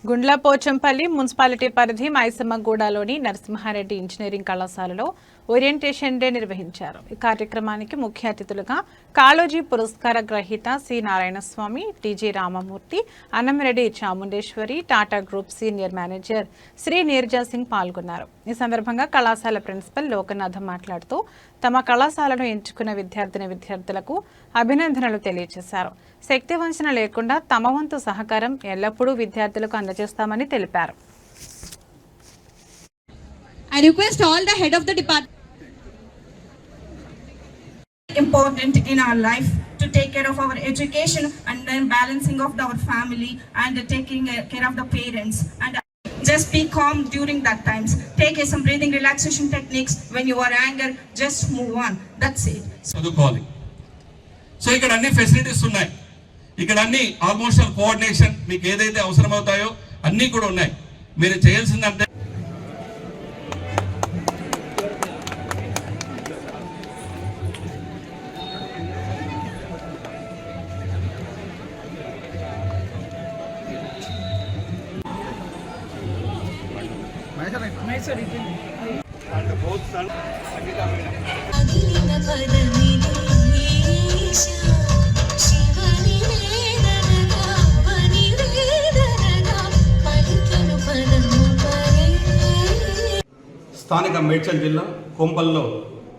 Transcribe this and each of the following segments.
Gundlapochampally municipality పరిధి మైసమ్మగూడలోని Narasimha Reddy engineering కళాశాలలో ఓరియంటేషన్ డే నిర్వహించారు. ఈ కార్యక్రమానికి ముఖ్య అతిథులుగా కాళోజీ పురస్కార గ్రహీత C Narayanaswamy, TG Ramamurthy, Annamireddy Chamundeshwari, Tata group senior manager Shri Neeraja Singh పాల్గొన్నారు. ఈ సందర్భంగా కళాశాల ప్రిన్సిపల్ లోకనాథం మాట్లాడుతూ తమ కళాశాలను ఎంచుకున్న విద్యార్థులకు అభినందనలు తెలియజేశారు. శక్తి వంచన లేకుండా తమ వంతు సహకారం ఎల్లప్పుడూ విద్యార్థులకు అందజేస్తామని తెలిపారు. I request all the head of the department. Important in our life to take care of our education and then balancing of our family and taking care of the parents, and just be calm during that times. Take some breathing relaxation techniques. When you are anger, just move on. That's it. So ఇక్కడ అన్ని facilities ఉన్నాయి. ఇక్కడ అన్ని almost coordination మీకు ఏదైతే అవసరమవుతాయో అన్నీ కూడా ఉన్నాయి. మీరు చేయాల్సిందంటే స్థానిక మేడ్చల్ జిల్లా కొంపల్లో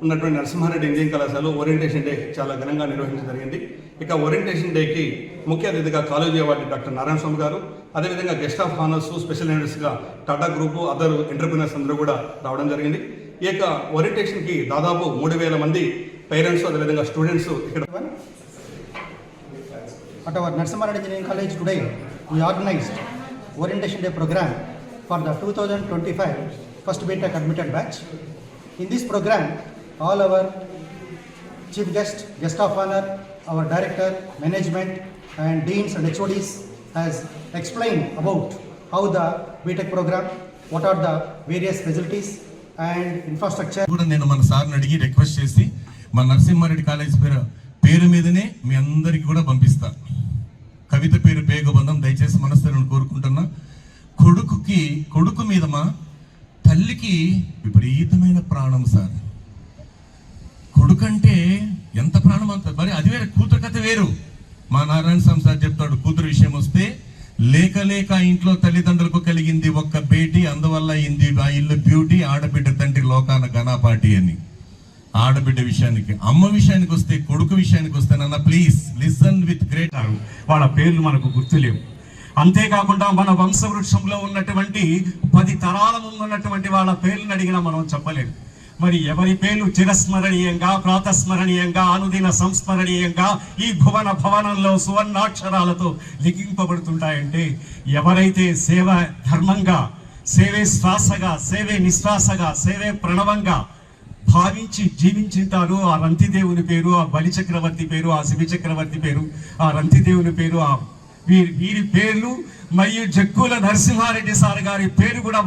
ఉన్నటువంటి నరసింహారెడ్డి ఇంజనీరింగ్ కళాశాలలో ఓరియంటేషన్ డే చాలా ఘనంగా నిర్వహించడం జరిగింది. ఇక ఓరియంటేషన్ డేకి ముఖ్య అతిథిగా కాలేజీ అవార్డు డాక్టర్ నారాయణ స్వామి గారు, అదేవిధంగా గెస్ట్ ఆఫ్ హానర్స్, స్పెషల్ యూనివర్స్గా టాటా గ్రూపు, అదర్ ఎంటర్ప్రినర్స్ అందరూ కూడా రావడం జరిగింది. ఈ యొక్క ఓరియంటేషన్కి దాదాపు 3000 మంది పేరెంట్స్, అదేవిధంగా స్టూడెంట్స్ ఇక్కడ. At our Narsimhareddy Engineering College today, we organized Orientation Day program for the 2025 first BTech admitted batch. In this program, all our chief guest of honor, our director, management and deans and HODs has explained about how the BTech program, what are the various facilities and infrastructure. నేను మన సార్ని అడిగి request చేసి మన Narasimha Reddy college పేరు మీదనే మీ అందరికీ కూడా పంపిస్తా. కవిత పేరు పేగబంధం దయచేసి మనస్సులను కోరుకుంటున్నా. కొడుకు మీద మా తల్లికి విపరీతమైన ప్రాణం సార్. కొడుకంటే ఎంత ప్రాణం అంత, మరి అది వేరే, కూతురు కథ వేరు. మా నారాయణ స్వామి సార్ చెప్తాడు, కూతురు విషయం వస్తే లేక ఇంట్లో తల్లిదండ్రులకు కలిగింది ఒక్క బేటీ, అందువల్ల ఇంది ఆ ఇల్లు బ్యూటీ, ఆడబిడ్డ తండ్రి లోకాన ఘనాపాటి అని. ఆడబిడ్డ విషయానికి, అమ్మ విషయానికి వస్తే, కొడుకు విషయానికి వస్తే, నాన్న ప్లీజ్ లిసన్ విత్ గ్రేట్. వాళ్ళ పేర్లు మనకు గుర్తులేవు. అంతేకాకుండా మన వంశవృక్షంలో ఉన్నటువంటి 10 తరాల ముందు ఉన్నటువంటి వాళ్ళ పేర్లను అడిగినా మనం చెప్పలేము. మరి ఎవరి పేర్లు చిరస్మరణీయంగా, ప్రాతస్మరణీయంగా, అనుదిన సంస్మరణీయంగా ఈ భువన భవనంలో సువర్ణాక్షరాలతో లిఖింపబడుతుంటాయంటే ఎవరైతే సేవ ధర్మంగా, సేవే శ్వాసగా, సేవే నిశ్వాసగా, సేవే ప్రణవంగా భావించి జీవించింటారు. ఆ రంతిదేవుని పేరు, ఆ బలి చక్రవర్తి పేరు, ఆ శివి చక్రవర్తి పేరు, ఆ రంతిదేవుని పేరు, వీరి పేర్లు మరియు జక్కుల నరసింహారెడ్డి సార్ గారి పేరు కూడా